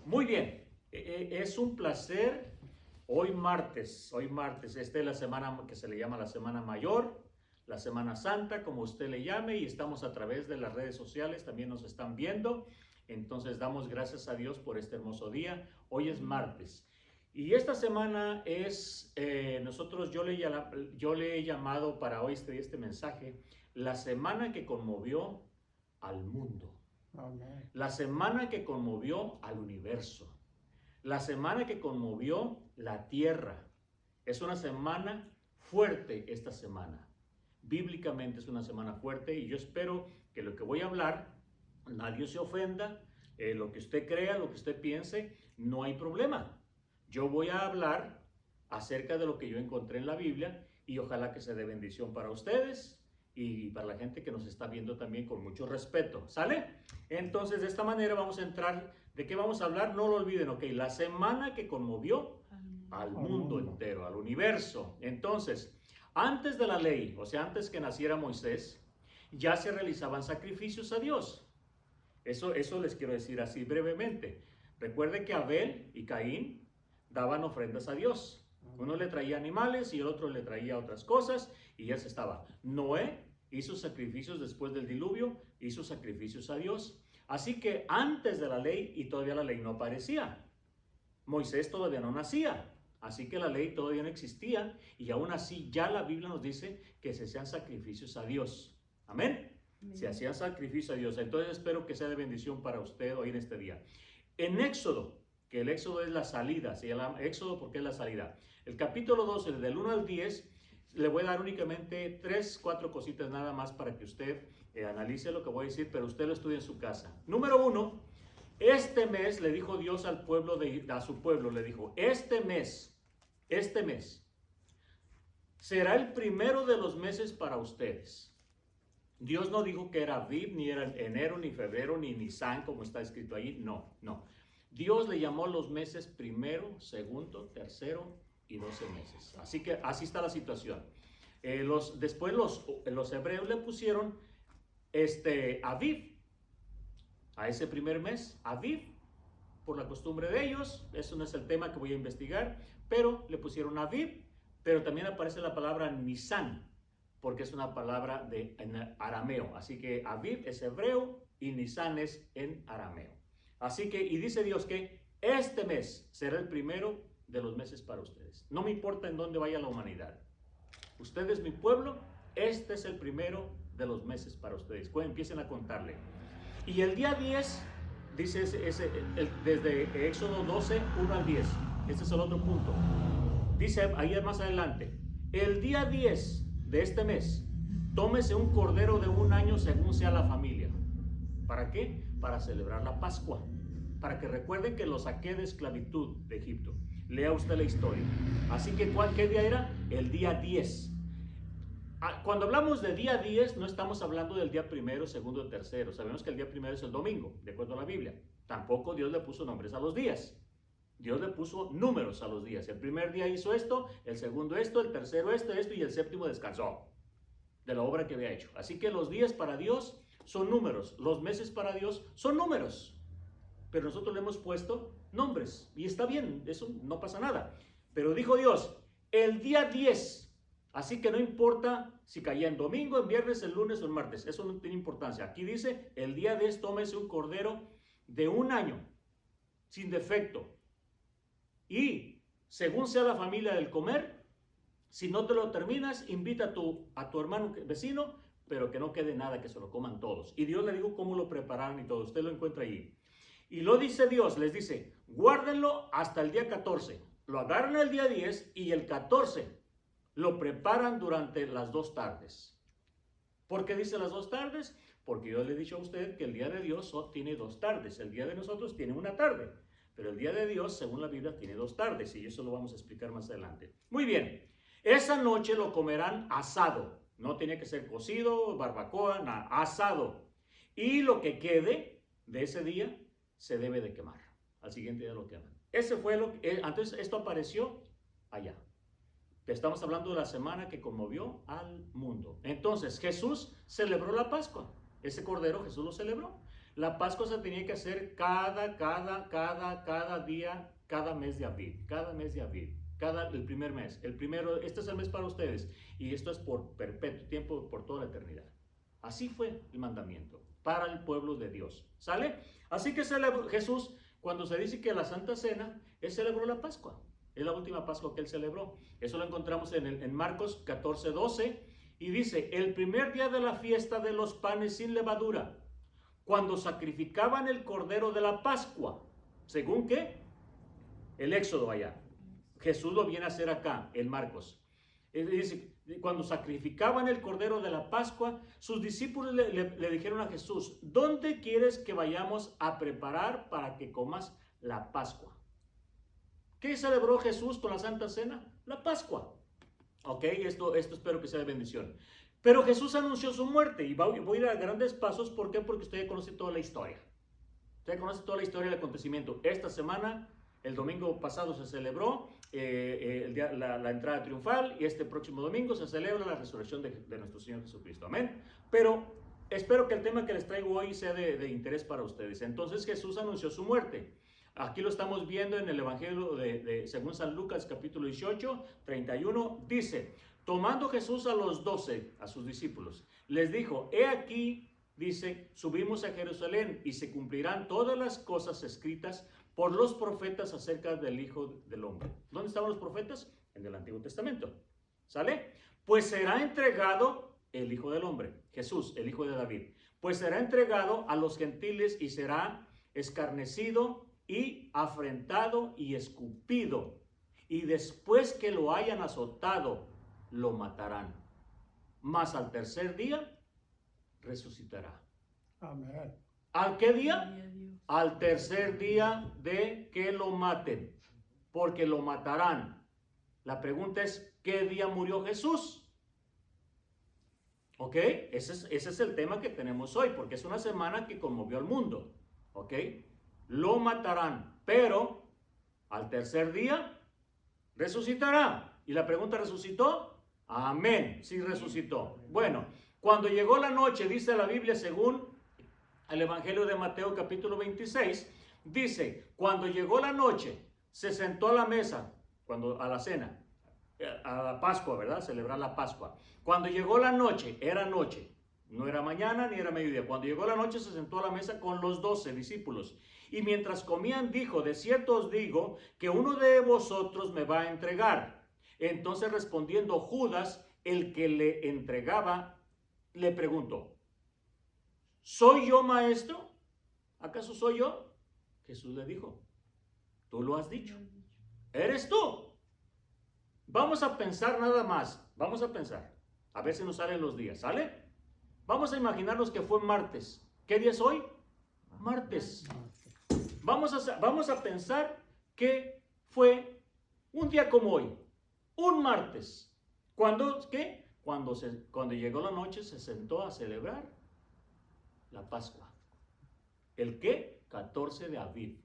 Muy bien, es un placer. Hoy martes, esta es la semana que se le llama la Semana Mayor, la Semana Santa, como usted le llame, y estamos a través de las redes sociales, también nos están viendo. Entonces damos gracias a Dios por este hermoso día. Hoy es martes. Y esta semana es, yo le he llamado para hoy este mensaje, la semana que conmovió al mundo. Amén. La semana que conmovió al universo. La semana que conmovió la tierra. Es una semana fuerte esta semana. Bíblicamente es una semana fuerte y yo espero que lo que voy a hablar, nadie se ofenda, lo que usted crea, lo que usted piense, no hay problema. Yo voy a hablar acerca de lo que yo encontré en la Biblia y ojalá que sea de bendición para ustedes y para la gente que nos está viendo también con mucho respeto. ¿Sale? Entonces, de esta manera vamos a entrar. ¿De qué vamos a hablar? No lo olviden, ok. La semana que conmovió al mundo entero, al universo. Entonces, antes de la ley, o sea, antes que naciera Moisés, ya se realizaban sacrificios a Dios. Eso les quiero decir así brevemente. Recuerden que Abel y Caín daban ofrendas a Dios. Uno le traía animales y el otro le traía otras cosas y ya se estaba. Noé hizo sacrificios después del diluvio, hizo sacrificios a Dios. Así que antes de la ley, y todavía la ley no aparecía, Moisés todavía no nacía, así que la ley todavía no existía y aún así ya la Biblia nos dice que se hacían sacrificios a Dios. Amén. Se hacían sacrificios a Dios. Entonces espero que sea de bendición para usted hoy en este día. En Éxodo, que el Éxodo es la salida, se llama Éxodo porque es la salida. El capítulo 12, del 1 al 10, le voy a dar únicamente 4 cositas nada más para que usted analice lo que voy a decir, pero usted lo estudie en su casa. Número 1, este mes le dijo Dios al pueblo, a su pueblo, le dijo, este mes será el primero de los meses para ustedes. Dios no dijo que era Aviv, ni era enero, ni febrero, ni Nisan, como está escrito ahí. No. Dios le llamó los meses primero, segundo, tercero y 12 meses. Así que así está la situación. Después los hebreos le pusieron Aviv a ese primer mes, Aviv, por la costumbre de ellos. Eso no es el tema que voy a investigar, pero le pusieron Aviv, pero también aparece la palabra Nisan, porque es una palabra en arameo. Así que Aviv es hebreo y Nisan es en arameo. Así que, y dice Dios que este mes será el primero de los meses para ustedes. No me importa en dónde vaya la humanidad. Usted es mi pueblo, este es el primero de los meses para ustedes. Pues empiecen a contarle. Y el día 10, dice desde Éxodo 12, 1 al 10. Este es el otro punto. Dice ahí más adelante, el día 10 de este mes, tómese un cordero de 1 año según sea la familia. ¿Para qué? Para celebrar la Pascua. Para que recuerden que lo saqué de esclavitud de Egipto. Lea usted la historia. Así que, ¿qué día era? El día 10. Cuando hablamos de día 10, no estamos hablando del día primero, segundo, tercero. Sabemos que el día primero es el domingo, de acuerdo a la Biblia. Tampoco Dios le puso nombres a los días. Dios le puso números a los días. El primer día hizo esto, el segundo esto, el tercero esto y el séptimo descansó de la obra que había hecho. Así que los días para Dios son números, los meses para Dios son números. Pero nosotros le hemos puesto nombres y está bien, eso no pasa nada. Pero dijo Dios, el día 10, así que no importa si caía en domingo, en viernes, en lunes o en martes, eso no tiene importancia. Aquí dice, el día 10 tómese un cordero de 1 año, sin defecto. Y según sea la familia del comer, si no te lo terminas, invita a tu hermano vecino, pero que no quede nada, que se lo coman todos. Y Dios le dijo cómo lo prepararon y todo, usted lo encuentra ahí. Y lo dice Dios, les dice, guárdenlo hasta el día 14. Lo agarran el día 10 y el 14 lo preparan durante las 2 tardes. ¿Por qué dice las 2 tardes? Porque yo le he dicho a usted que el día de Dios tiene 2 tardes. El día de nosotros tiene 1 tarde. Pero el día de Dios, según la Biblia, tiene 2 tardes. Y eso lo vamos a explicar más adelante. Muy bien. Esa noche lo comerán asado. No tiene que ser cocido, barbacoa, nada. Asado. Y lo que quede de ese día se debe de quemar. Al siguiente día lo queman. Ese fue entonces esto apareció allá. Estamos hablando de la semana que conmovió al mundo. Entonces Jesús celebró la Pascua. Ese cordero Jesús lo celebró. La Pascua se tenía que hacer cada día, cada mes de Aviv, el primer mes. El primero, este es el mes para ustedes y esto es por perpetuo tiempo, por toda la eternidad. Así fue el mandamiento para el pueblo de Dios. ¿Sale? Así que Jesús, cuando se dice que la Santa Cena, él celebró la Pascua. Es la última Pascua que él celebró. Eso lo encontramos en Marcos 14:12 y dice, el primer día de la fiesta de los panes sin levadura, cuando sacrificaban el cordero de la Pascua, ¿según qué? El Éxodo allá. Jesús lo viene a hacer acá, en Marcos. Dice, cuando sacrificaban el cordero de la Pascua, sus discípulos le dijeron a Jesús, ¿dónde quieres que vayamos a preparar para que comas la Pascua? ¿Qué celebró Jesús con la Santa Cena? La Pascua. Ok, esto espero que sea de bendición. Pero Jesús anunció su muerte y voy a ir a grandes pasos. ¿Por qué? Porque usted ya conoce toda la historia. Usted conoce toda la historia del acontecimiento. Esta semana, el domingo pasado se celebró la entrada triunfal y este próximo domingo se celebra la resurrección de nuestro Señor Jesucristo. Amén. Pero espero que el tema que les traigo hoy sea de interés para ustedes. Entonces Jesús anunció su muerte. Aquí lo estamos viendo en el Evangelio según San Lucas capítulo 18, 31. Dice, tomando Jesús a los 12, a sus discípulos, les dijo, he aquí, dice, subimos a Jerusalén y se cumplirán todas las cosas escritas por los profetas acerca del Hijo del Hombre. ¿Dónde estaban los profetas? En el Antiguo Testamento. ¿Sale? Pues será entregado el Hijo del Hombre, Jesús, el Hijo de David. Pues será entregado a los gentiles y será escarnecido y afrentado y escupido. Y después que lo hayan azotado, lo matarán. Mas al tercer día resucitará. Amén. ¿Al qué día? Al tercer día de que lo maten, porque lo matarán. La pregunta es, ¿qué día murió Jesús? ¿Ok? Ese es el tema que tenemos hoy, porque es una semana que conmovió al mundo. ¿Ok? Lo matarán, pero al tercer día resucitará. ¿Y la pregunta, resucitó? Amén, sí resucitó. Bueno, cuando llegó la noche, dice la Biblia según el Evangelio de Mateo capítulo 26, dice, cuando llegó la noche, se sentó a la mesa, a la cena, a la Pascua, ¿verdad? Celebrar la Pascua. Cuando llegó la noche, era noche, no era mañana ni era mediodía. Cuando llegó la noche, se sentó a la mesa con los 12 discípulos. Y mientras comían, dijo, de cierto os digo que uno de vosotros me va a entregar. Entonces respondiendo Judas, el que le entregaba, le preguntó, ¿soy yo, maestro? ¿Acaso soy yo? Jesús le dijo, tú lo has dicho. ¿Eres tú? Vamos a pensar nada más. Vamos a pensar. A ver si nos salen los días. ¿Sale? Vamos a imaginarnos que fue martes. ¿Qué día es hoy? Martes. Vamos a pensar que fue un día como hoy. Un martes. ¿Cuándo? ¿Qué? Cuando llegó la noche se sentó a celebrar la Pascua. ¿El qué? 14 de Aviv.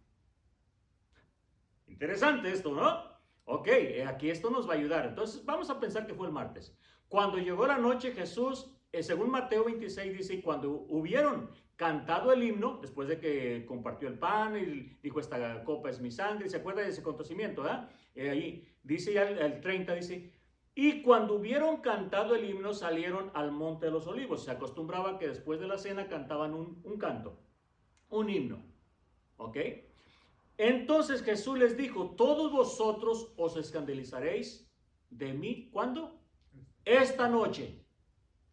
Interesante esto, ¿no? Ok, aquí esto nos va a ayudar. Entonces vamos a pensar que fue el martes. Cuando llegó la noche Jesús, según Mateo 26 dice, cuando hubieron cantado el himno, después de que compartió el pan y dijo, esta copa es mi sangre, ¿se acuerda de ese acontecimiento? Ahí dice ya el 30, dice, y cuando hubieron cantado el himno salieron al monte de los olivos. Se acostumbraba que después de la cena cantaban un canto, un himno. ¿Ok? Entonces Jesús les dijo, todos vosotros os escandalizaréis de mí. ¿Cuándo? Esta noche.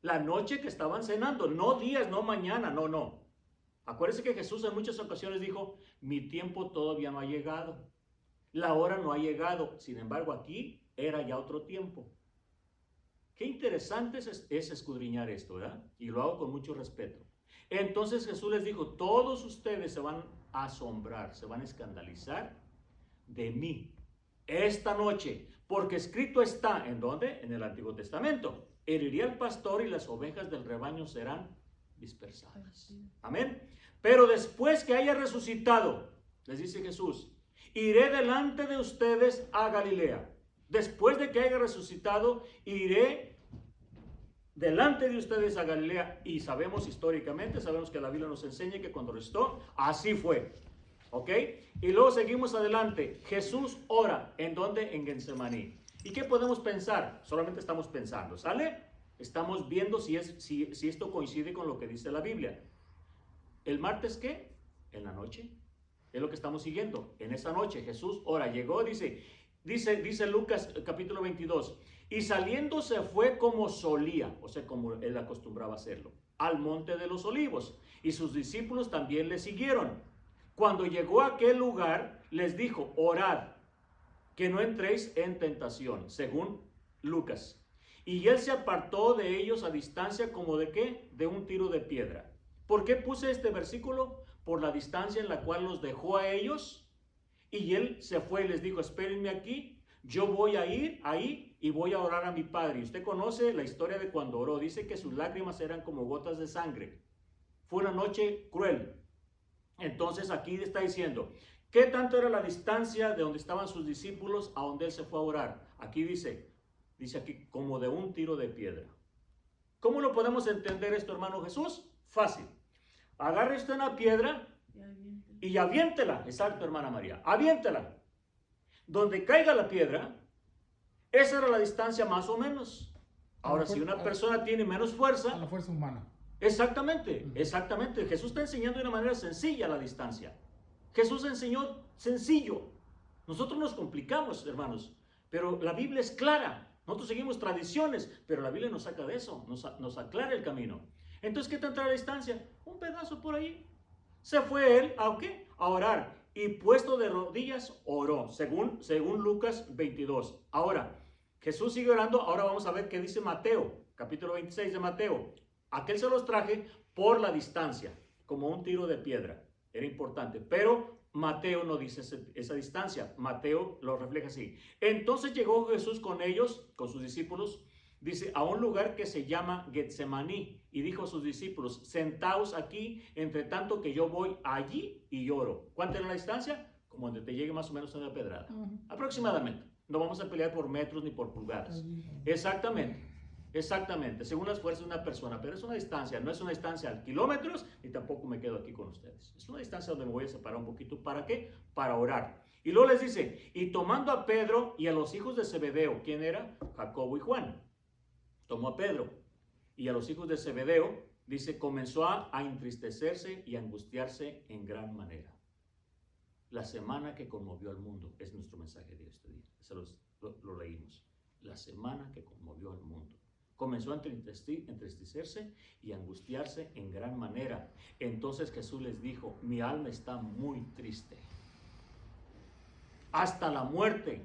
La noche que estaban cenando, no días, no mañana, no. Acuérdense que Jesús en muchas ocasiones dijo, mi tiempo todavía no ha llegado. La hora no ha llegado. Sin embargo, aquí era ya otro tiempo. Qué interesante es escudriñar esto, ¿verdad? Y lo hago con mucho respeto. Entonces Jesús les dijo, todos ustedes se van a asombrar, se van a escandalizar de mí esta noche, porque escrito está, ¿en dónde? En el Antiguo Testamento. Heriría al pastor y las ovejas del rebaño serán dispersadas. Amén. Pero después que haya resucitado, les dice Jesús, iré delante de ustedes a Galilea. Después de que haya resucitado, iré delante de ustedes a Galilea. Y sabemos históricamente, sabemos que la Biblia nos enseña que cuando resucitó, así fue. ¿Ok? Y luego seguimos adelante. Jesús ora. ¿En dónde? En Getsemaní. ¿Y qué podemos pensar? Solamente estamos pensando, ¿sale? Estamos viendo si esto coincide con lo que dice la Biblia. ¿El martes qué? En la noche. Es lo que estamos siguiendo. En esa noche Jesús ora. Llegó, dice Lucas capítulo 22. Y saliendo se fue como solía, o sea, como él acostumbraba a hacerlo, al monte de los olivos. Y sus discípulos también le siguieron. Cuando llegó a aquel lugar, les dijo, orad, que no entréis en tentación, según Lucas. Y él se apartó de ellos a distancia como de ¿qué? De un tiro de piedra. ¿Por qué puse este versículo? Por la distancia en la cual los dejó a ellos. Y él se fue y les dijo, espérenme aquí, yo voy a ir ahí y voy a orar a mi Padre. Y usted conoce la historia de cuando oró. Dice que sus lágrimas eran como gotas de sangre. Fue una noche cruel. Entonces aquí está diciendo, ¿qué tanto era la distancia de donde estaban sus discípulos a donde él se fue a orar? Aquí dice aquí, como de un tiro de piedra. ¿Cómo lo podemos entender esto, hermano Jesús? Fácil. Agarre usted una piedra y aviéntela. Exacto, hermana María. Aviéntela. Donde caiga la piedra, esa era la distancia más o menos. Ahora, si una persona tiene menos fuerza... A la fuerza humana. Exactamente, exactamente. Jesús está enseñando de una manera sencilla la distancia. Jesús enseñó sencillo. Nosotros nos complicamos, hermanos, pero la Biblia es clara. Nosotros seguimos tradiciones, pero la Biblia nos saca de eso, nos aclara el camino. Entonces, ¿qué tanta la distancia? Un pedazo por ahí. Se fue él ¿a qué? A orar. Y puesto de rodillas, oró, según Lucas 22. Ahora, Jesús sigue orando. Ahora vamos a ver qué dice Mateo, capítulo 26 de Mateo. Aquel se los traje por la distancia, como un tiro de piedra. Era importante, pero Mateo no dice esa distancia. Mateo lo refleja así. Entonces llegó Jesús con ellos, con sus discípulos, dice, a un lugar que se llama Getsemaní, y dijo a sus discípulos, sentaos aquí, entre tanto que yo voy allí y lloro. ¿Cuánta era la distancia? Como donde te llegue más o menos una pedrada. Aproximadamente. No vamos a pelear por metros ni por pulgadas. Exactamente, según las fuerzas de una persona, pero es una distancia, no es una distancia a kilómetros, ni tampoco me quedo aquí con ustedes. Es una distancia donde me voy a separar un poquito. ¿Para qué? Para orar. Y luego les dice, y tomando a Pedro y a los hijos de Zebedeo, ¿quién era? Jacobo y Juan. Tomó a Pedro y a los hijos de Zebedeo, dice, comenzó a entristecerse y a angustiarse en gran manera. La semana que conmovió al mundo es nuestro mensaje de este día. Eso lo leímos. La semana que conmovió al mundo. Comenzó a entristecerse y angustiarse en gran manera. Entonces Jesús les dijo, mi alma está muy triste, hasta la muerte.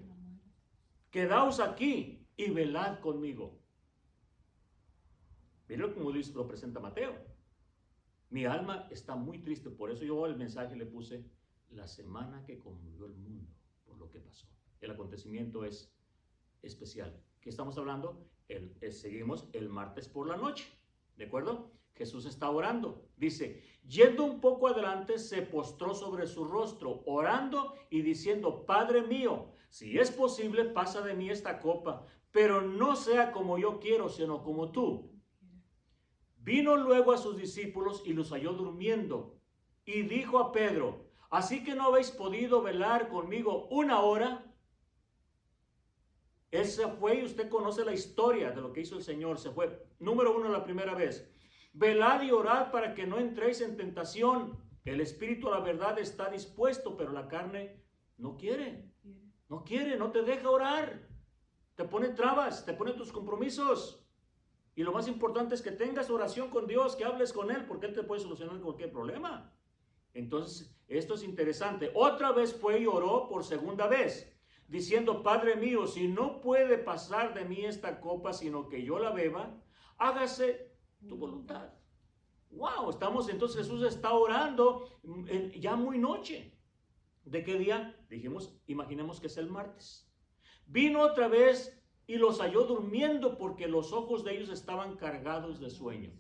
Quedaos aquí y velad conmigo. Miren cómo lo presenta Mateo. Mi alma está muy triste. Por eso yo al mensaje le puse, la semana que conmovió el mundo por lo que pasó. El acontecimiento es especial. ¿Qué estamos hablando? Seguimos el martes por la noche, ¿de acuerdo? Jesús está orando, dice, yendo un poco adelante se postró sobre su rostro, orando y diciendo, Padre mío, si es posible pasa de mí esta copa, pero no sea como yo quiero, sino como tú. Vino luego a sus discípulos y los halló durmiendo, y dijo a Pedro, ¿así que no habéis podido velar conmigo una hora? Él se fue y usted conoce la historia de lo que hizo el Señor. Se fue. Número 1, la primera vez. Velad y orad para que no entréis en tentación. El espíritu a la verdad está dispuesto, pero la carne no quiere. No quiere, no te deja orar. Te pone trabas, te pone tus compromisos. Y lo más importante es que tengas oración con Dios, que hables con Él, porque Él te puede solucionar cualquier problema. Entonces, esto es interesante. Otra vez fue y oró por segunda vez, diciendo, Padre mío, si no puede pasar de mí esta copa, sino que yo la beba, hágase tu voluntad. Wow, entonces Jesús está orando ya muy noche. ¿De qué día? Dijimos, imaginemos que es el martes. Vino otra vez y los halló durmiendo porque los ojos de ellos estaban cargados de sueño.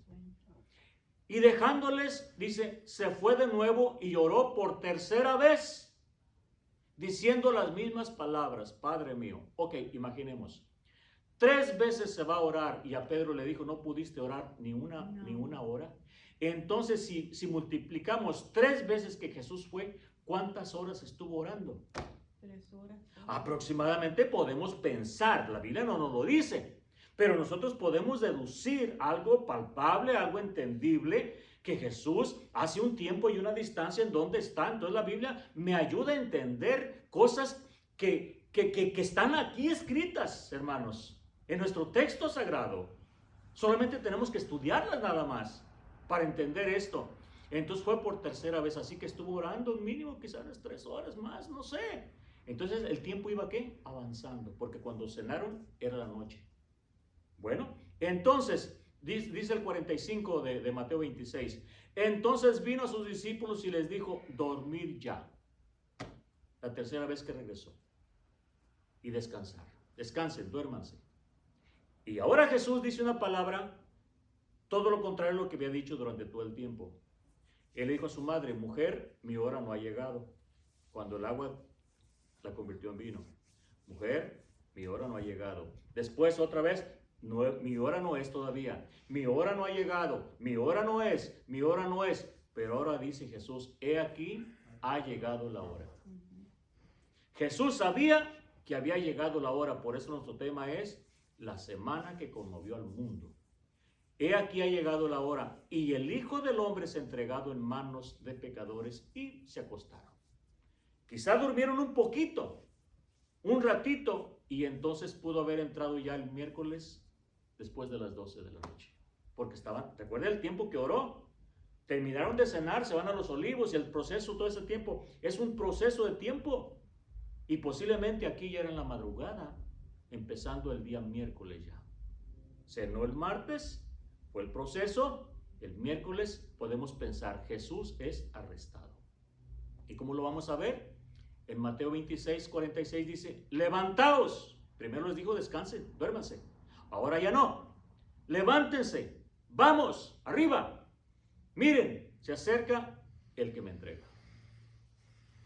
Y dejándoles, dice, se fue de nuevo y oró por tercera vez, diciendo las mismas palabras, Padre mío. Ok, imaginemos. 3 veces se va a orar y a Pedro le dijo, no pudiste orar ni una hora. Entonces, si multiplicamos 3 veces que Jesús fue, ¿cuántas horas estuvo orando? 3 horas. Aproximadamente podemos pensar, la Biblia no nos lo dice, pero nosotros podemos deducir algo palpable, algo entendible, que Jesús hace un tiempo y una distancia en donde está. Entonces la Biblia me ayuda a entender cosas que están aquí escritas, hermanos, en nuestro texto sagrado. Solamente tenemos que estudiarlas nada más para entender esto. Entonces fue por 3ª vez, así que estuvo orando mínimo quizás unas 3 horas más, no sé. Entonces el tiempo iba ¿qué? Avanzando, porque cuando cenaron era la noche. Bueno, entonces dice el 45 de Mateo 26. Entonces vino a sus discípulos y les dijo, dormir ya. La 3ª vez que regresó. Y descansar. Descansen, duérmanse. Y ahora Jesús dice una palabra, todo lo contrario a lo que había dicho durante todo el tiempo. Él dijo a su madre, mujer, mi hora no ha llegado. Cuando el agua la convirtió en vino. Mujer, mi hora no ha llegado. Después otra vez, no, mi hora no es todavía. Mi hora no ha llegado. Mi hora no es. Mi hora no es. Pero ahora dice Jesús, he aquí, ha llegado la hora. Jesús sabía que había llegado la hora. Por eso nuestro tema es la semana que conmovió al mundo. He aquí ha llegado la hora y el Hijo del Hombre es entregado en manos de pecadores, y se acostaron. Quizá durmieron un poquito, un ratito, y entonces pudo haber entrado ya el miércoles después de las 12 de la noche. Porque estaban, recuerda el tiempo que oró. Terminaron de cenar, se van a los Olivos y el proceso, todo ese tiempo, es un proceso de tiempo. Y posiblemente aquí ya era en la madrugada, empezando el día miércoles ya. Cenó el martes, fue el proceso. El miércoles podemos pensar, Jesús es arrestado. ¿Y cómo lo vamos a ver? En Mateo 26, 46 dice, levantaos. Primero les dijo, descansen, duérmanse. Ahora ya no. Levántense, vamos, arriba. Miren, se acerca el que me entrega.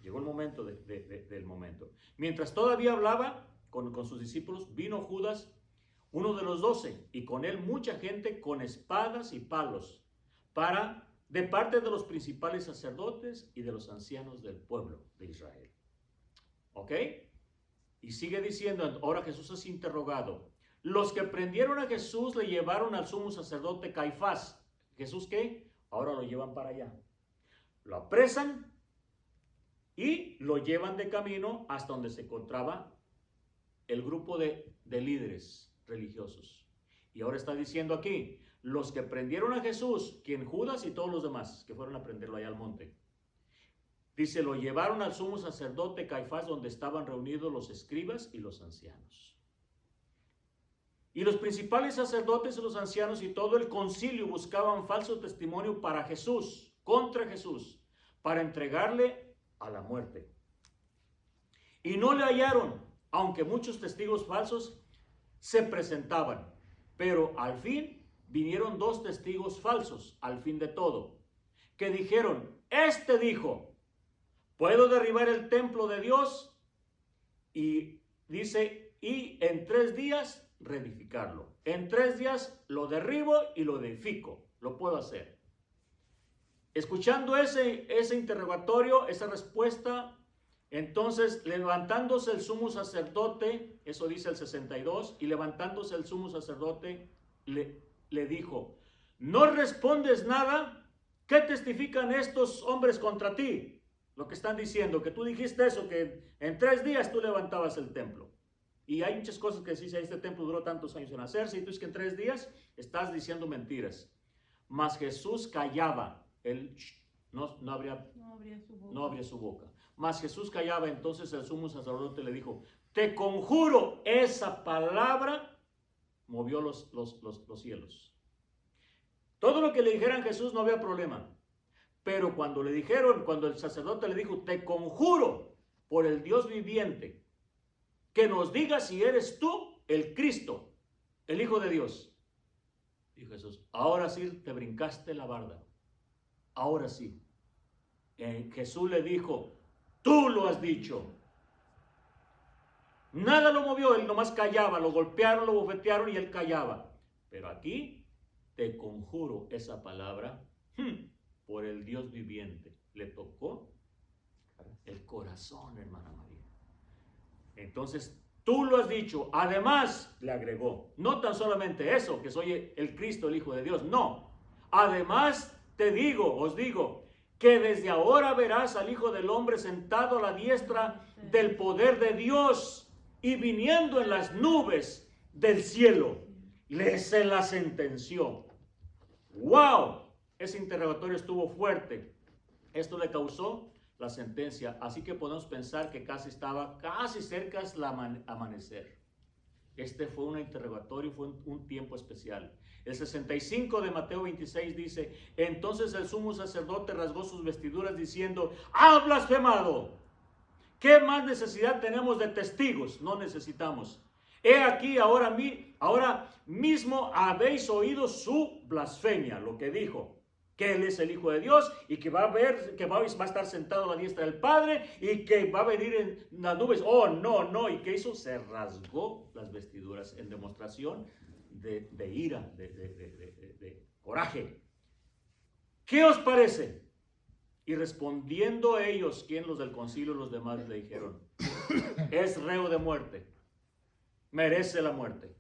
Llegó el momento del momento. Mientras todavía hablaba con sus discípulos, vino Judas, uno de los 12, y con él mucha gente con espadas y palos, de parte de los principales sacerdotes y de los ancianos del pueblo de Israel. ¿Ok? Y sigue diciendo, ahora Jesús es interrogado. Los que prendieron a Jesús le llevaron al sumo sacerdote Caifás. ¿Jesús qué? Ahora lo llevan para allá. Lo apresan y lo llevan de camino hasta donde se encontraba el grupo de líderes religiosos. Y ahora está diciendo aquí, los que prendieron a Jesús, quien Judas y todos los demás que fueron a prenderlo allá al monte. Dice, lo llevaron al sumo sacerdote Caifás, donde estaban reunidos los escribas y los ancianos. Y los principales sacerdotes y los ancianos y todo el concilio buscaban falso testimonio para Jesús, contra Jesús, para entregarle a la muerte. Y no le hallaron, aunque muchos testigos falsos se presentaban. Pero al fin vinieron 2 testigos falsos, al fin de todo, que dijeron, este dijo, puedo derribar el templo de Dios, y dice, y en 3 días reedificarlo. En 3 días lo derribo y lo edifico. Lo puedo hacer. Escuchando ese interrogatorio, esa respuesta, entonces levantándose el sumo sacerdote, eso dice el 62, y levantándose el sumo sacerdote le dijo, ¿no respondes nada? ¿Qué testifican estos hombres contra ti? Lo que están diciendo, que tú dijiste eso, que en 3 días tú levantabas el templo. Y hay muchas cosas que dicen, este templo duró tantos años en hacerse, y tú dices que en 3 días estás diciendo mentiras. Mas Jesús callaba, él no abría su boca. Mas Jesús callaba. Entonces el sumo sacerdote le dijo, te conjuro. Esa palabra movió los cielos. Todo lo que le dijeran a Jesús no había problema. Pero cuando el sacerdote le dijo, te conjuro por el Dios viviente, que nos digas si eres tú el Cristo, el Hijo de Dios. Dijo Jesús, ahora sí te brincaste la barda. Ahora sí. Jesús le dijo, tú lo has dicho. Nada lo movió, él nomás callaba, lo golpearon, lo bofetearon y él callaba. Pero aquí te conjuro esa palabra, por el Dios viviente. Le tocó el corazón, hermana María. Entonces, tú lo has dicho. Además, le agregó, no tan solamente eso, que soy el Cristo, el Hijo de Dios. No. Además, os digo, que desde ahora verás al Hijo del Hombre sentado a la diestra del poder de Dios y viniendo en las nubes del cielo. Se la sentenció. ¡Wow! Ese interrogatorio estuvo fuerte. Esto le causó la sentencia. Así que podemos pensar que estaba casi cerca del amanecer. Este fue un interrogatorio, fue un tiempo especial. El 65 de Mateo 26 dice: entonces el sumo sacerdote rasgó sus vestiduras diciendo: ¡has blasfemado! ¿Qué más necesidad tenemos de testigos? No necesitamos. He aquí, ahora mismo habéis oído su blasfemia, lo que dijo, que Él es el Hijo de Dios y que va a estar sentado a la diestra del Padre y que va a venir en las nubes. Oh, no. ¿Y qué hizo? Se rasgó las vestiduras en demostración de ira, de coraje. ¿Qué os parece? Y respondiendo ellos, los del concilio, los demás le dijeron: es reo de muerte, merece la muerte.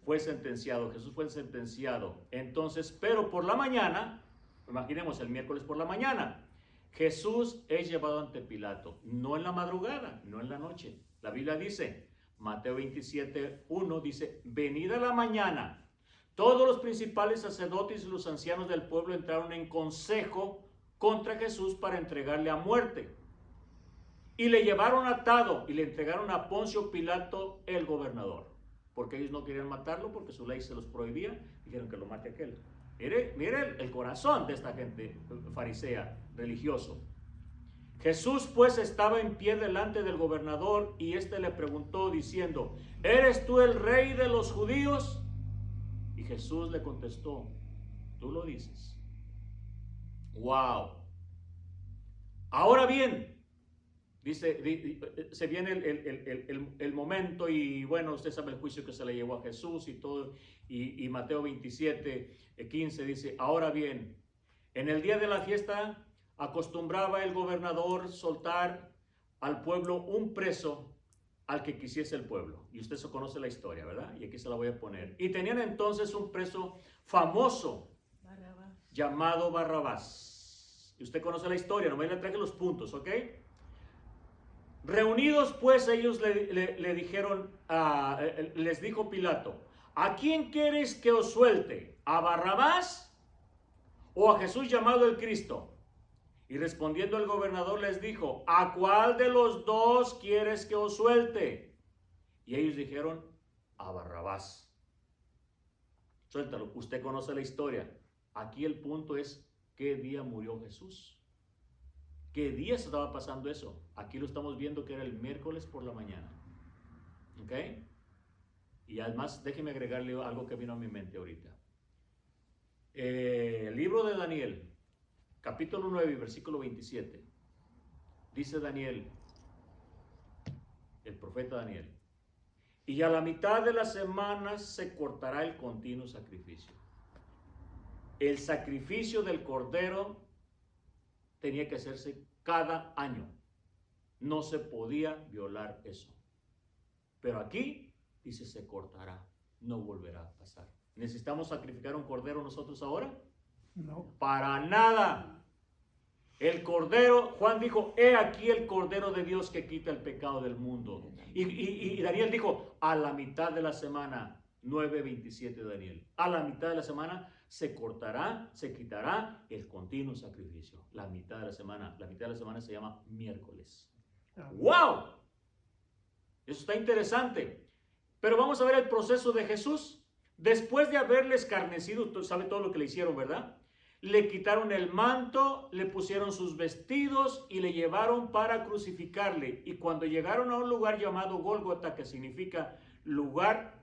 Fue sentenciado, Jesús fue sentenciado. Entonces, pero por la mañana, imaginemos el miércoles por la mañana, Jesús es llevado ante Pilato, no en la madrugada, no en la noche. La Biblia dice, Mateo 27:1 dice: venida la mañana, todos los principales sacerdotes y los ancianos del pueblo entraron en consejo contra Jesús para entregarle a muerte. Y le llevaron atado y le entregaron a Poncio Pilato, el gobernador. Porque ellos no querían matarlo, porque su ley se los prohibía. Dijeron que lo mate aquel. Mire el corazón de esta gente farisea, religioso. Jesús pues estaba en pie delante del gobernador y éste le preguntó diciendo: ¿eres tú el rey de los judíos? Y Jesús le contestó: tú lo dices. Wow. Ahora bien, se viene el momento y bueno, usted sabe el juicio que se le llevó a Jesús y todo, y Mateo 27:15 dice: ahora bien, en el día de la fiesta acostumbraba el gobernador soltar al pueblo un preso al que quisiese el pueblo. Y usted se conoce la historia, ¿verdad? Y aquí se la voy a poner. Y tenían entonces un preso famoso llamado Barrabás. Y usted conoce la historia, nomás le traje los puntos, ¿ok? Reunidos pues ellos le dijeron, les dijo Pilato: ¿a quién quieres que os suelte? ¿A Barrabás o a Jesús llamado el Cristo? Y respondiendo el gobernador les dijo: ¿a cuál de los dos quieres que os suelte? Y ellos dijeron: a Barrabás. Suéltalo, usted conoce la historia. Aquí el punto es: ¿qué día murió Jesús? ¿Qué día se estaba pasando eso? Aquí lo estamos viendo que era el miércoles por la mañana. ¿Ok? Y además, déjeme agregarle algo que vino a mi mente ahorita. El libro de Daniel, capítulo 9, versículo 27. Dice Daniel, el profeta Daniel: y a la mitad de las semanas se cortará el continuo sacrificio. El sacrificio del cordero tenía que hacerse cada año. No se podía violar eso. Pero aquí dice: se cortará, no volverá a pasar. ¿Necesitamos sacrificar un cordero nosotros ahora? No. Para nada. El cordero, Juan dijo: he aquí el cordero de Dios que quita el pecado del mundo. Y Daniel dijo: a la mitad de la semana, 9:27 de Daniel, a la mitad de la semana se cortará, se quitará el continuo sacrificio. La mitad de la semana se llama miércoles. ¡Wow! Eso está interesante. Pero vamos a ver el proceso de Jesús. Después de haberle escarnecido, usted sabe todo lo que le hicieron, ¿verdad? Le quitaron el manto, le pusieron sus vestidos y le llevaron para crucificarle. Y cuando llegaron a un lugar llamado Gólgota, que significa lugar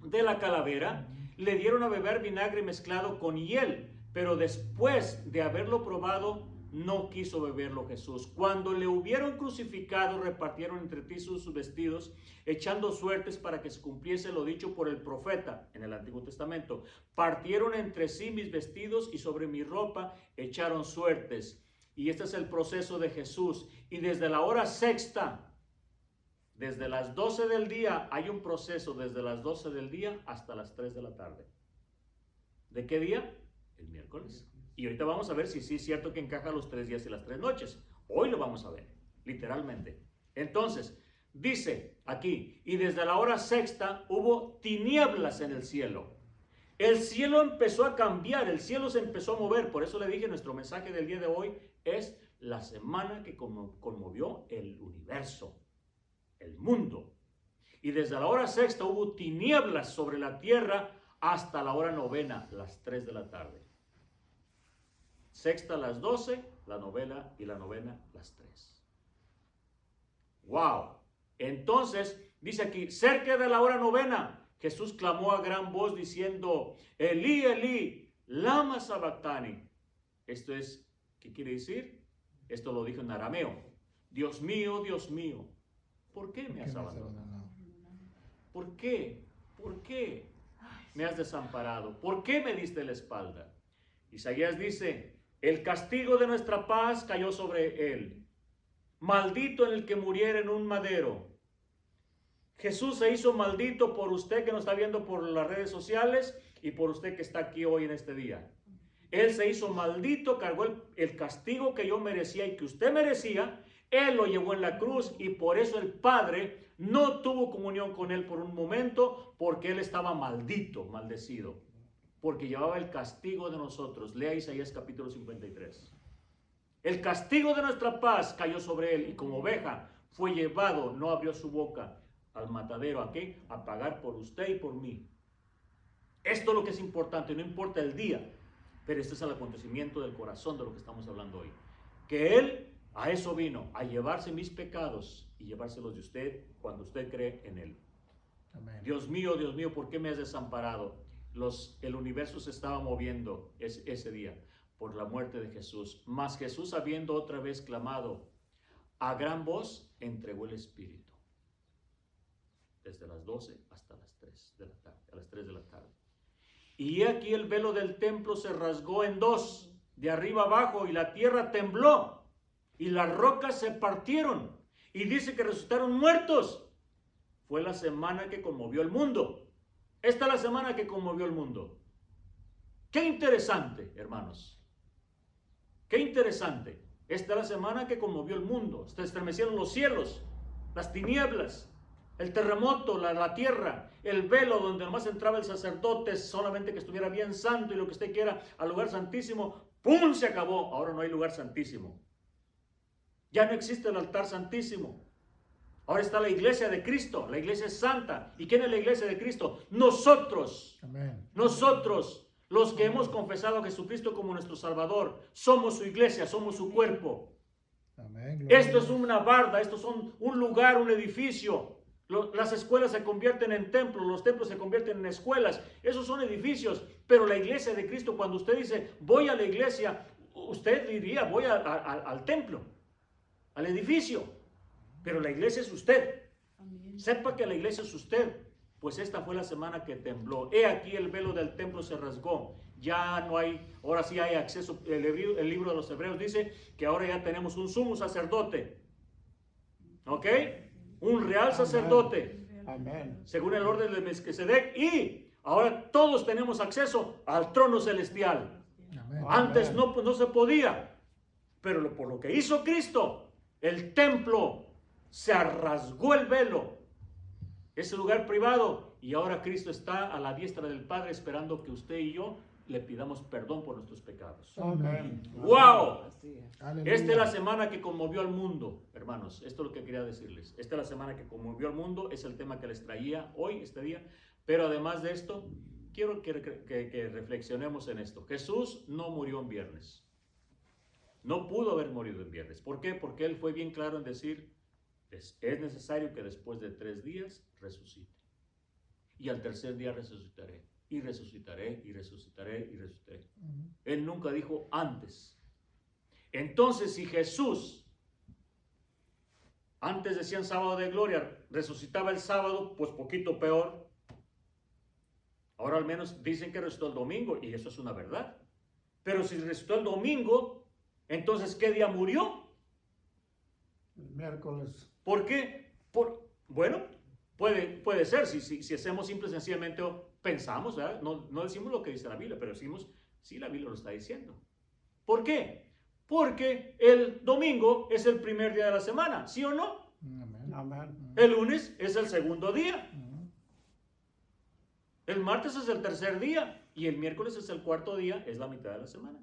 de la calavera, le dieron a beber vinagre mezclado con hiel. Pero después de haberlo probado, No quiso beberlo Jesús. Cuando le hubieron crucificado, repartieron entre ti sus vestidos, echando suertes para que se cumpliese lo dicho por el profeta en el Antiguo Testamento. Partieron entre sí mis vestidos y sobre mi ropa echaron suertes. Y este es el proceso de Jesús. Y desde la hora sexta, desde las 12 del día, hay un proceso desde las 12 del día hasta las 3 de la tarde. ¿De qué día? El miércoles. Y ahorita vamos a ver si sí es cierto que encaja los 3 días y las 3 noches. Hoy lo vamos a ver, literalmente. Entonces, dice aquí, y desde la hora sexta hubo tinieblas en el cielo. El cielo empezó a cambiar, el cielo se empezó a mover. Por eso le dije, nuestro mensaje del día de hoy es la semana que conmovió el universo, el mundo. Y desde la hora sexta hubo tinieblas sobre la tierra hasta la hora novena, las 3 de la tarde. Sexta a las 12, la novena y la novena las 3. ¡Wow! Entonces, dice aquí, cerca de la hora novena, Jesús clamó a gran voz diciendo, Elí, Elí, lama sabactani. Esto es, ¿qué quiere decir? Esto lo dijo en arameo. Dios mío, ¿por qué me has abandonado? ¿Por qué? ¿Por qué me has desamparado? ¿Por qué me diste la espalda? Isaías dice, el castigo de nuestra paz cayó sobre él. Maldito en el que muriera en un madero. Jesús se hizo maldito por usted que nos está viendo por las redes sociales y por usted que está aquí hoy en este día. Él se hizo maldito, cargó el castigo que yo merecía y que usted merecía. Él lo llevó en la cruz y por eso el Padre no tuvo comunión con él por un momento, porque él estaba maldito, maldecido, porque llevaba el castigo de nosotros. Lea Isaías capítulo 53. El castigo de nuestra paz cayó sobre él y como oveja fue llevado, no abrió su boca, al matadero. ¿A qué? A pagar por usted y por mí. Esto es lo que es importante, no importa el día, pero este es el acontecimiento del corazón de lo que estamos hablando hoy. Que él a eso vino, a llevarse mis pecados y llevárselos de usted cuando usted cree en él. Amén. Dios mío, ¿por qué me has desamparado? El universo se estaba moviendo ese día por la muerte de Jesús. Mas Jesús, habiendo otra vez clamado a gran voz, entregó el Espíritu. Desde las 12 hasta las 3 de la tarde, a las 3 de la tarde. Y aquí el velo del templo se rasgó en dos, de arriba abajo, y la tierra tembló, y las rocas se partieron, y dice que resucitaron muertos. Fue la semana que conmovió el mundo. Esta es la semana que conmovió el mundo. Qué interesante, hermanos. Qué interesante. Esta es la semana que conmovió el mundo. Se estremecieron los cielos, las tinieblas, el terremoto, la tierra, el velo donde nomás entraba el sacerdote, solamente que estuviera bien santo y lo que usted quiera, al lugar santísimo. ¡Pum! Se acabó. Ahora no hay lugar santísimo. Ya no existe el altar santísimo. Ahora está la iglesia de Cristo, la iglesia es santa. ¿Y quién es la iglesia de Cristo? Nosotros. Amén. Nosotros, los que hemos confesado a Jesucristo como nuestro Salvador, somos su iglesia, somos su cuerpo. Amén. Esto es una barda, esto es un lugar, un edificio. Las escuelas se convierten en templos, los templos se convierten en escuelas. Esos son edificios, pero la iglesia de Cristo, cuando usted dice, voy a la iglesia, usted diría, voy al templo, al edificio. Pero la iglesia es usted. Amén. Sepa que la iglesia es usted. Pues esta fue la semana que tembló. He aquí el velo del templo se rasgó. Ya no hay, ahora sí hay acceso. El libro de los Hebreos dice que ahora ya tenemos un sumo sacerdote. ¿Ok? Un real sacerdote. Amén. Según el orden de Melquisedec. Y ahora todos tenemos acceso al trono celestial. Amén. Antes no se podía. Pero por lo que hizo Cristo, el templo se rasgó el velo, ese lugar privado, y ahora Cristo está a la diestra del Padre esperando que usted y yo le pidamos perdón por nuestros pecados. Amén. ¡Wow! Esta es la semana que conmovió al mundo, hermanos. Esto es lo que quería decirles. Esta es la semana que conmovió al mundo, es el tema que les traía hoy, este día. Pero además de esto, quiero que reflexionemos en esto. Jesús no murió en viernes. No pudo haber morido en viernes. ¿Por qué? Porque Él fue bien claro en decir, es necesario que después de 3 días resucite. Y al tercer día resucitaré. Y resucitaré, y resucitaré, y resucitaré. Él nunca dijo antes. Entonces, si Jesús, antes decían sábado de gloria, resucitaba el sábado, pues poquito peor. Ahora al menos dicen que resucitó el domingo, y eso es una verdad. Pero si resucitó el domingo, entonces ¿qué día murió? El miércoles. ¿Por qué? Bueno, puede ser, si hacemos simple y sencillamente pensamos, ¿verdad? No decimos lo que dice la Biblia, pero decimos, sí, la Biblia lo está diciendo. ¿Por qué? Porque el domingo es el primer día de la semana, ¿sí o no? Amén. Amén. El lunes es el segundo día. El martes es el tercer día. Y el miércoles es el cuarto día, es la mitad de la semana.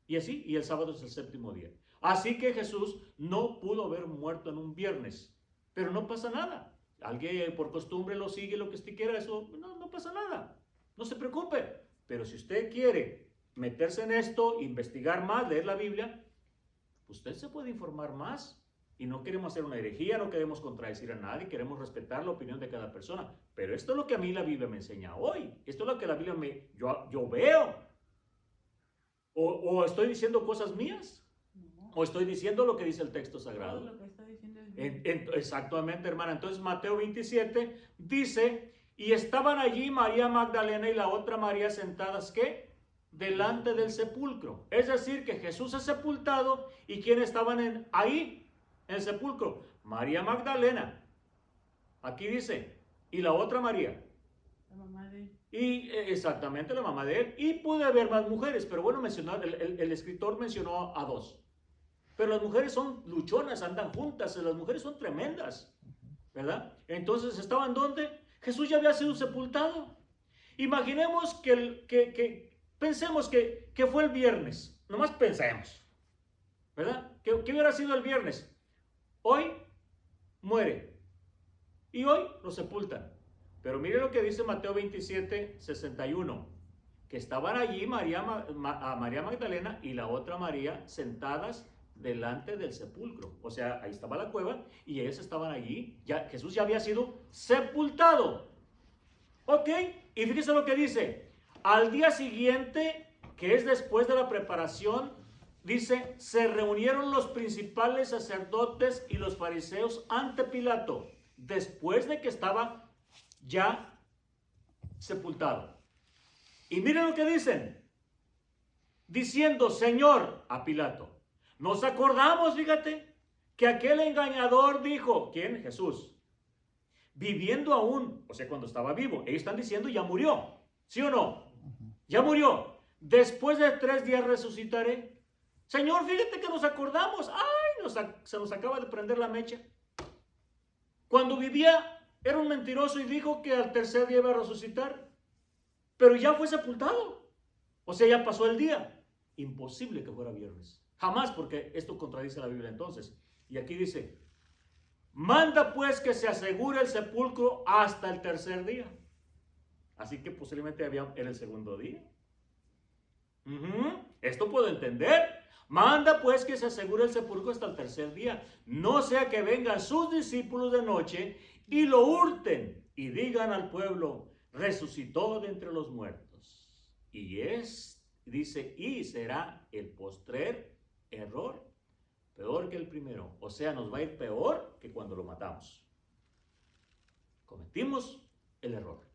Y así, y el sábado es el séptimo día. Así que Jesús no pudo haber muerto en un viernes. Pero no pasa nada. Alguien por costumbre lo sigue, lo que usted quiera, eso no pasa nada. No se preocupe. Pero si usted quiere meterse en esto, investigar más, leer la Biblia, usted se puede informar más. Y no queremos hacer una herejía, no queremos contradecir a nadie, queremos respetar la opinión de cada persona. Pero esto es lo que a mí la Biblia me enseña hoy. Esto es lo que la Biblia yo veo. ¿O estoy diciendo cosas mías? No. ¿O estoy diciendo lo que dice el texto sagrado? Todo lo que está diciendo es bien. Exactamente, hermana. Entonces Mateo 27 dice, y estaban allí María Magdalena y la otra María sentadas, ¿qué? Delante del sepulcro. Es decir, que Jesús es sepultado, ¿y quiénes estaban ahí? En el sepulcro, María Magdalena, aquí dice, y la otra María, La mamá de él. y exactamente la mamá de él, y puede haber más mujeres, pero bueno, el escritor mencionó a dos, pero las mujeres son luchonas, andan juntas, las mujeres son tremendas, ¿verdad? Entonces, ¿estaban dónde? Jesús ya había sido sepultado. Imaginemos pensemos que fue el viernes, nomás pensemos, ¿verdad? ¿Qué hubiera sido el viernes? Hoy muere y hoy lo sepultan. Pero mire lo que dice Mateo 27, 61, que estaban allí María Magdalena y la otra María sentadas delante del sepulcro. O sea, ahí estaba la cueva y ellas estaban allí. Jesús ya había sido sepultado. Ok, y fíjese lo que dice. Al día siguiente, que es después de la preparación, dice, se reunieron los principales sacerdotes y los fariseos ante Pilato, después de que estaba ya sepultado. Y miren lo que dicen, diciendo, Señor, a Pilato, nos acordamos, fíjate, que aquel engañador dijo, ¿quién? Jesús, viviendo aún, o sea, cuando estaba vivo. Ellos están diciendo, ya murió, ¿sí o no? Ya murió. Después de 3 días resucitaré. Señor, fíjate que nos acordamos. ¡Ay! Se nos acaba de prender la mecha. Cuando vivía, era un mentiroso y dijo que al tercer día iba a resucitar. Pero ya fue sepultado. O sea, ya pasó el día. Imposible que fuera viernes. Jamás, porque esto contradice la Biblia entonces. Y aquí dice, manda pues que se asegure el sepulcro hasta el tercer día. Así que posiblemente era el segundo día. Esto puedo entender. Manda pues que se asegure el sepulcro hasta el tercer día, no sea que vengan sus discípulos de noche y lo hurten y digan al pueblo, resucitó de entre los muertos. Dice, y será el postrer error peor que el primero. O sea, nos va a ir peor que cuando lo matamos. Cometimos el error.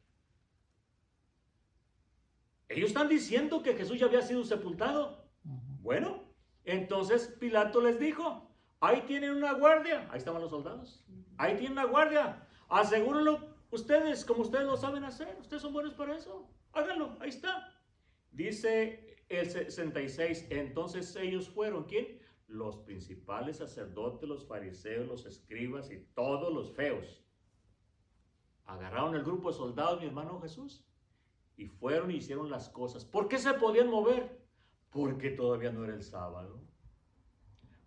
Ellos están diciendo que Jesús ya había sido sepultado. Bueno, entonces Pilato les dijo, ahí tienen una guardia, ahí estaban los soldados, ahí tienen una guardia, asegúrenlo ustedes como ustedes lo saben hacer, ustedes son buenos para eso, háganlo, ahí está. Dice el 66, entonces ellos fueron, ¿quién? Los principales sacerdotes, los fariseos, los escribas y todos los feos. Agarraron el grupo de soldados, mi hermano Jesús, y fueron y hicieron las cosas. ¿Por qué se podían mover? Porque todavía no era el sábado.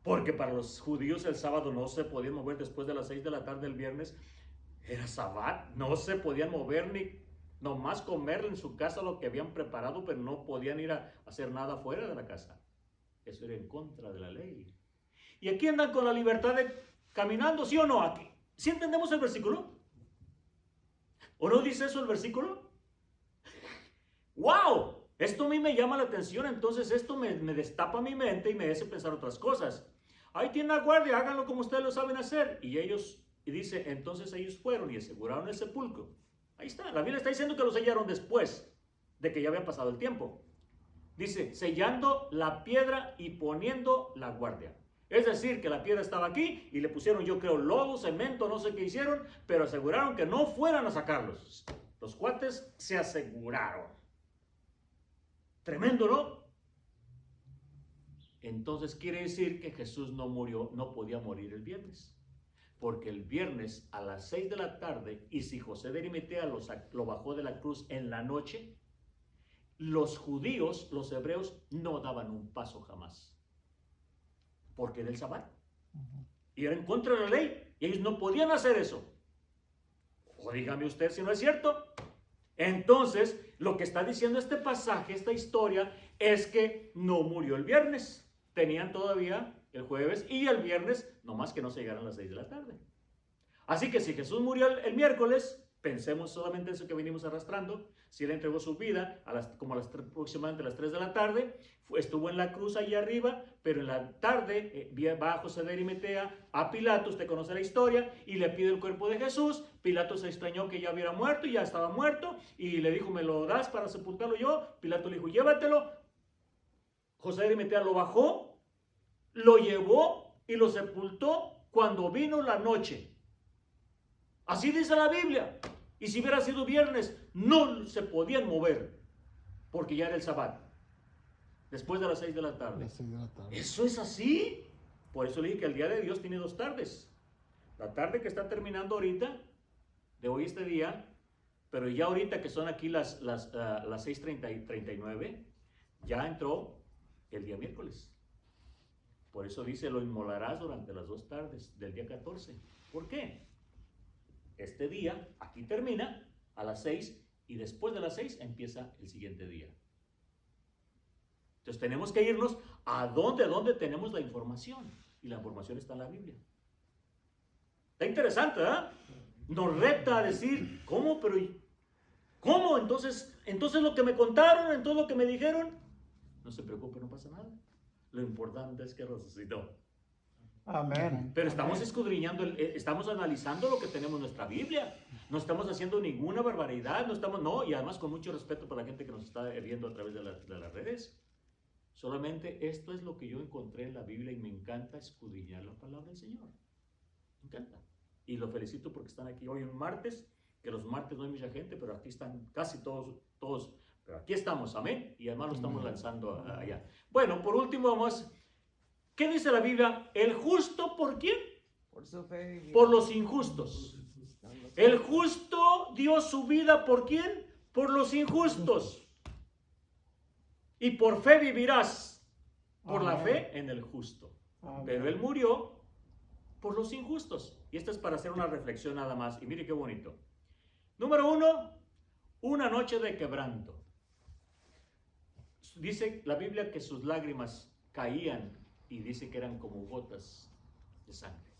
Porque para los judíos el sábado no se podían mover después de las 6 de la tarde el viernes. Era sabbat, no se podían mover ni nomás comer en su casa lo que habían preparado, pero no podían ir a hacer nada fuera de la casa. Eso era en contra de la ley. Y aquí andan con la libertad de caminando, ¿sí o no? Aquí. ¿Sí entendemos el versículo? ¿O no dice eso el versículo? ¡Wow! Esto a mí me llama la atención, entonces esto me destapa mi mente y me hace pensar otras cosas. Ahí tiene la guardia, háganlo como ustedes lo saben hacer. Y dice, entonces ellos fueron y aseguraron el sepulcro. Ahí está, la Biblia está diciendo que lo sellaron después de que ya había pasado el tiempo. Dice, sellando la piedra y poniendo la guardia. Es decir, que la piedra estaba aquí y le pusieron, yo creo, lodo, cemento, no sé qué hicieron, pero aseguraron que no fueran a sacarlos. Los cuates se aseguraron. Tremendo, ¿no? Entonces quiere decir que Jesús no murió, no podía morir el viernes. Porque el viernes a las 6 de la tarde, y si José de Arimatea lo bajó de la cruz en la noche, los judíos, los hebreos, no daban un paso jamás. Porque era el Sabbat. Y era en contra de la ley. Y ellos no podían hacer eso. O dígame usted si no es cierto. Entonces, lo que está diciendo este pasaje, esta historia, es que no murió el viernes. Tenían todavía el jueves y el viernes, nomás que no se llegaron a las 6 de la tarde. Así que si Jesús murió el miércoles, pensemos solamente en eso que venimos arrastrando. Si él entregó su vida aproximadamente a las 3 de la tarde, estuvo en la cruz ahí arriba, pero en la tarde va a José de Arimatea a Pilato, usted conoce la historia, y le pide el cuerpo de Jesús. Pilato se extrañó que ya hubiera muerto y ya estaba muerto, y le dijo, ¿me lo das para sepultarlo yo? Pilato le dijo, llévatelo. José de Arimatea lo bajó, lo llevó y lo sepultó cuando vino la noche. Así dice la Biblia. Y si hubiera sido viernes, no se podían mover, porque ya era el Sabbat. Después de las 6 de la tarde. Las 6 de la tarde. Eso es así. Por eso le dije que el día de Dios tiene dos tardes. La tarde que está terminando ahorita, de hoy este día, pero ya ahorita que son aquí las 6:39, ya entró el día miércoles. Por eso dice, lo inmolarás durante las 2 tardes del día 14. ¿Por qué? Este día, aquí termina a las 6 y después de las 6 empieza el siguiente día. Entonces tenemos que irnos a donde tenemos la información. Y la información está en la Biblia. Está interesante, ¿verdad? Nos reta a decir, ¿cómo? Pero ¿cómo? Entonces lo que me contaron, entonces lo que me dijeron, no se preocupe, no pasa nada. Lo importante es que resucitó. Amén. Pero estamos escudriñando, estamos analizando lo que tenemos en nuestra Biblia. No estamos haciendo ninguna barbaridad, y además con mucho respeto para la gente que nos está viendo a través de las redes. Solamente esto es lo que yo encontré en la Biblia y me encanta escudriñar la palabra del Señor. Me encanta. Y lo felicito porque están aquí hoy un martes, que los martes no hay mucha gente, pero aquí están casi todos, pero aquí estamos, amén. Y además lo estamos lanzando allá. Bueno, por último vamos. ¿Qué dice la Biblia? ¿El justo por quién? Por su fe vivirá. Por los injustos. El justo dio su vida ¿por quién? Por los injustos. Y por fe vivirás. Por la fe en el justo. Amén. Pero él murió por los injustos. Y esto es para hacer una reflexión nada más. Y mire qué bonito. Número 1, una noche de quebranto. Dice la Biblia que sus lágrimas caían y dice que eran como gotas de sangre.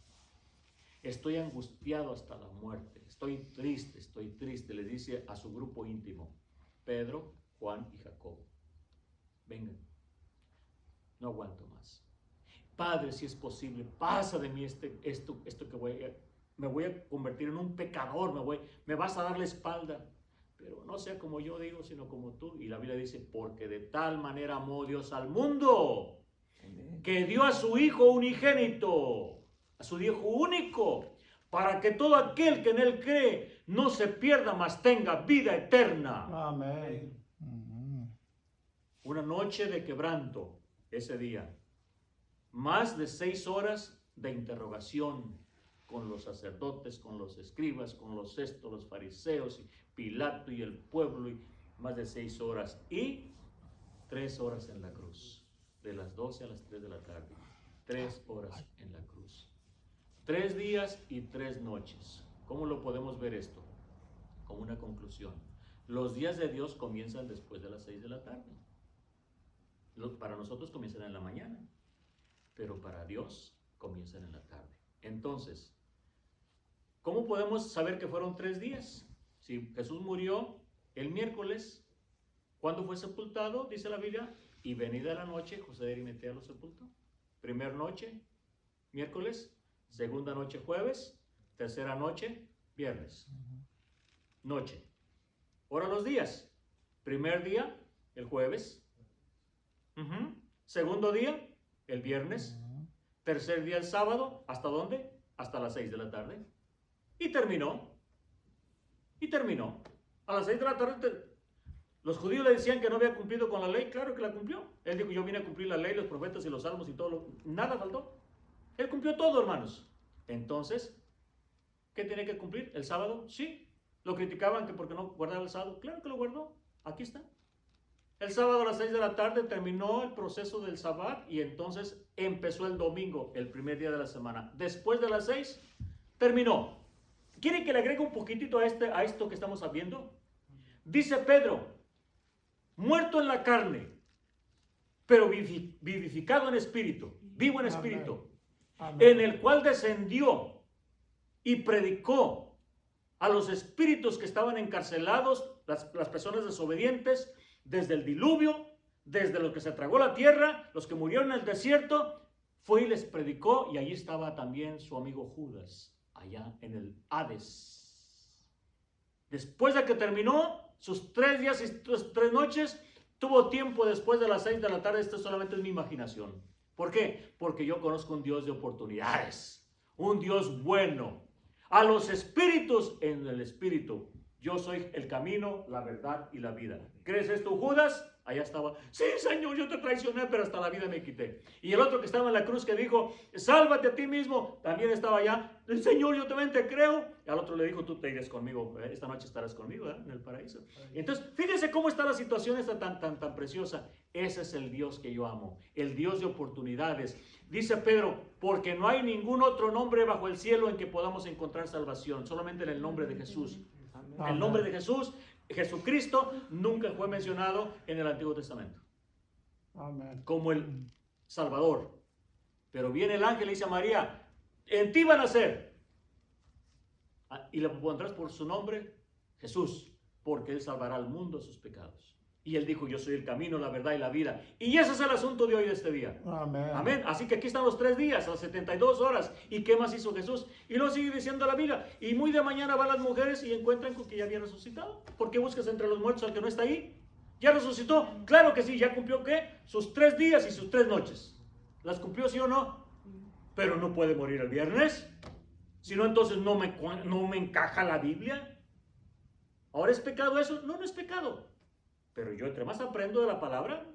Estoy angustiado hasta la muerte. Estoy triste, le dice a su grupo íntimo, Pedro, Juan y Jacobo. Vengan, no aguanto más. Padre, si es posible, pasa de mí esto que me voy a convertir en un pecador, me vas a dar la espalda. Pero no sea como yo digo, sino como tú. Y la Biblia dice, porque de tal manera amó Dios al mundo, que dio a su Hijo unigénito, a su Hijo único, para que todo aquel que en él cree no se pierda, mas tenga vida eterna. Amén. Una noche de quebranto ese día. Más de 6 horas de interrogación con los sacerdotes, con los escribas, con los fariseos, y Pilato y el pueblo, y más de 6 horas. Y 3 horas en la cruz. De las 12 a las 3 de la tarde. 3 horas en la cruz. 3 días y 3 noches. ¿Cómo lo podemos ver esto? Como una conclusión. Los días de Dios comienzan después de las 6 de la tarde. Para nosotros comienzan en la mañana. Pero para Dios comienzan en la tarde. Entonces, ¿cómo podemos saber que fueron 3 días? Si Jesús murió el miércoles, ¿Cuándo fue sepultado? Dice la Biblia. Y venida la noche, José de Arimatea lo sepultó. Primera noche, miércoles. Segunda noche, jueves. Tercera noche, viernes. Noche. Ahora los días. Primer día, el jueves. Segundo día, el viernes. Tercer día, el sábado. ¿Hasta dónde? Hasta las 6 de la tarde. Y terminó. A las 6 de la tarde, los judíos le decían que no había cumplido con la ley. Claro que la cumplió. Él dijo, yo vine a cumplir la ley, los profetas y los salmos y todo. Nada faltó. Él cumplió todo, hermanos. Entonces, ¿qué tiene que cumplir? ¿El sábado? Sí. Lo criticaban que porque no guardaba el sábado. Claro que lo guardó. Aquí está. El sábado a las 6 de la tarde terminó el proceso del sabbat y entonces empezó el domingo, el primer día de la semana. Después de las 6, terminó. ¿Quieren que le agregue un poquitito a esto que estamos viendo? Dice Pedro, muerto en la carne, pero vivificado en espíritu, vivo en espíritu, Amén. en el cual descendió y predicó a los espíritus que estaban encarcelados, las personas desobedientes, desde el diluvio, desde los que se tragó la tierra, los que murieron en el desierto, fue y les predicó, y allí estaba también su amigo Judas, allá en el Hades. Después de que terminó sus 3 días y 3 noches, tuvo tiempo después de las 6 de la tarde. Esto solamente es mi imaginación. ¿Por qué? Porque yo conozco un Dios de oportunidades, un Dios bueno. A los espíritus en el espíritu. Yo soy el camino, la verdad y la vida. ¿Crees esto, Judas? Allá estaba. Sí, Señor, yo te traicioné, pero hasta la vida me quité. Y el otro que estaba en la cruz que dijo, sálvate a ti mismo, también estaba allá. Señor, yo también te creo. Y al otro le dijo, tú te irás conmigo, esta noche estarás conmigo, en el paraíso. Y entonces, fíjense cómo está la situación esta tan preciosa. Ese es el Dios que yo amo, el Dios de oportunidades. Dice Pedro, porque no hay ningún otro nombre bajo el cielo en que podamos encontrar salvación, solamente en el nombre de Jesús. Amén. El nombre de Jesús, Jesucristo, nunca fue mencionado en el Antiguo Testamento Amén. como el Salvador. Pero viene el ángel y dice a María, en ti van a nacer. Y le pondrás por su nombre Jesús, porque él salvará al mundo de sus pecados. Y él dijo, yo soy el camino, la verdad y la vida. Y ese es el asunto de hoy, de este día. Amén. Amén. Así que aquí están los 3 días, las 72 horas. ¿Y qué más hizo Jesús? Y luego sigue diciendo la Biblia. Y muy de mañana van las mujeres y encuentran con que ya había resucitado. ¿Por qué buscas entre los muertos al que no está ahí? ¿Ya resucitó? Claro que sí. ¿Ya cumplió qué? Sus 3 días y sus 3 noches. ¿Las cumplió, sí o no? Pero no puede morir el viernes. Si no, entonces no me encaja la Biblia. ¿Ahora es pecado eso? No, no es pecado. Pero yo entre más aprendo de la palabra,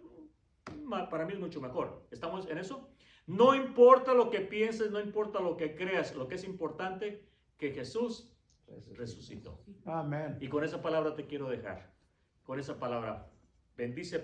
para mí es mucho mejor. ¿Estamos en eso? No importa lo que pienses, no importa lo que creas, lo que es importante, que Jesús resucitó. Amén. Y con esa palabra te quiero dejar. Con esa palabra, bendice